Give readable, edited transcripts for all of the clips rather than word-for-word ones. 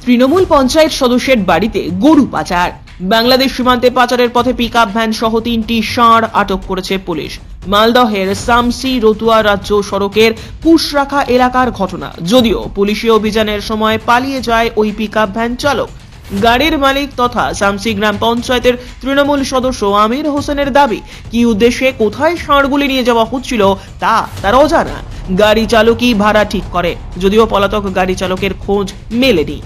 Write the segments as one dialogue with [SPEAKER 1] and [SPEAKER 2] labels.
[SPEAKER 1] তৃণমূল পঞ্চায়েত সদস্যের বাড়িতে গরু পাচার। বাংলাদেশ সীমান্তে পাচারের পথে পিকআপ ভ্যান সহ 3টি ষাঁড় আটক করেছে পুলিশ। মালদহের সামসি রতুয়া রাজ্য সড়কের কুশরাখা এলাকার ঘটনা। যদিও পুলিশি অভিযানের সময় পালিয়ে যায় ওই পিকআপ ভ্যান চালক। গাড়ির মালিক তথা সামসি গ্রাম পঞ্চায়েতের তৃণমূল সদস্য আমির হোসেনের দাবি, কি উদ্দেশ্যে কোথায় ষাঁড়গুলি নিয়ে যাওয়া হচ্ছিল তা তার অজানা। গাড়ি চালকই ভাড়া ঠিক করে, যদিও পলাতক গাড়ি চালকের খোঁজ মেলেনি।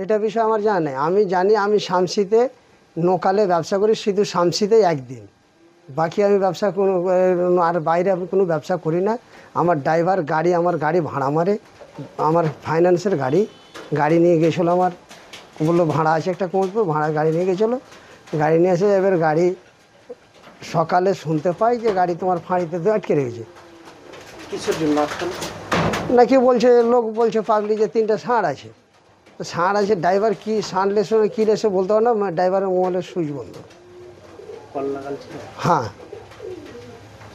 [SPEAKER 2] এটা বিষয় আমার জানা নেই। আমি জানি আমি শামসিতে লোকালে ব্যবসা করি, শুধু শামসিতে একদিন, বাকি আমি ব্যবসা কোনো আর বাইরে আমি কোনো ব্যবসা করি না। আমার ড্রাইভার গাড়ি আমার গাড়ি ভাড়া মারে, আমার ফাইন্যান্সের গাড়ি নিয়ে গেছিলো। আমার বললো ভাড়া আছে একটা কোচপুর, ভাড়া গাড়ি নিয়ে গেছিলো। গাড়ি নিয়ে এসে এবার গাড়ি সকালে শুনতে পাই যে গাড়ি তোমার ফাঁড়িতে আটকে রেখেছে।
[SPEAKER 3] কিসের জন্য
[SPEAKER 2] নাকি বলছে, লোক বলছে পাবলিক যে 3টা ষাঁড় আছে। তো ষাঁড় আছে, ড্রাইভার কি ষাঁড় লেসে কী লেসে বলতে পারো না। ড্রাইভারের মোবাইলের সুইচ বন্ধ। হ্যাঁ,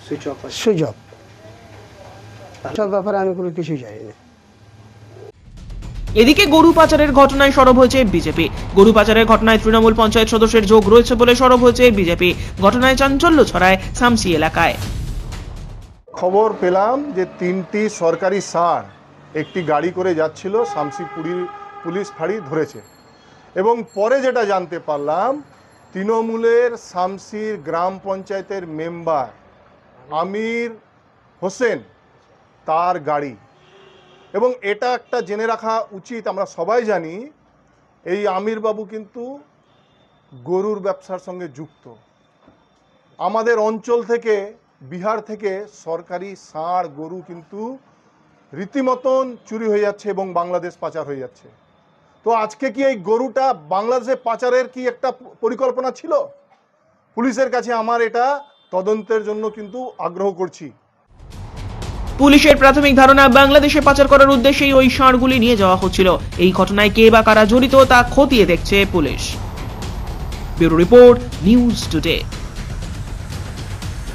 [SPEAKER 2] সুইচ অফ। সব ব্যাপারে আমি কোনো কিছু জানি না।
[SPEAKER 1] এদিকে গরু পাচারের ঘটনায় সরব হয়েছে বিজেপি। গরু পাচারের ঘটনায় তৃণমূল পঞ্চায়েত সদস্যের যোগ রয়েছে বলে সরব হয়েছে বিজেপি। ঘটনায় চাঞ্চল্য ছড়ায় সামসি এলাকায়।
[SPEAKER 4] খবর পেলাম যে 3টি সরকারি ষাঁড় একটি গাড়ি করে যাচ্ছিল, শামসি পুলিশ ফাঁড়ি ধরেছে। এবং পরে যেটা জানতে পারলাম, তৃণমূলের শামসির গ্রাম পঞ্চায়েতের মেম্বার আমির হোসেন তার গাড়ি। এবং এটা একটা জেনে রাখা উচিত, আমরা সবাই জানি এই আমির বাবু কিন্তু গরুর ব্যবসার সঙ্গে যুক্ত। আমাদের অঞ্চল থেকে, বিহার থেকে সরকারি ষাঁড় গরু কিন্তু রীতিমতন চুরি হয়ে যাচ্ছে এবং বাংলাদেশ পাচার হয়ে যাচ্ছে। তো আজকে কি এই গরুটা বাংলাদেশে পাচারের কি একটা পরিকল্পনা ছিল? পুলিশের কাছে আমার এটা তদন্তের জন্য কিন্তু আগ্রহ করছি।
[SPEAKER 1] পুলিশের প্রাথমিক ধারণা, বাংলাদেশে পাচার করার উদ্দেশ্যেই ওই ষাঁড়গুলি নিয়ে যাওয়া হচ্ছিল। এই ঘটনায় কে বা কারা জড়িত তা খতিয়ে দেখছে police. Bureau report, news today.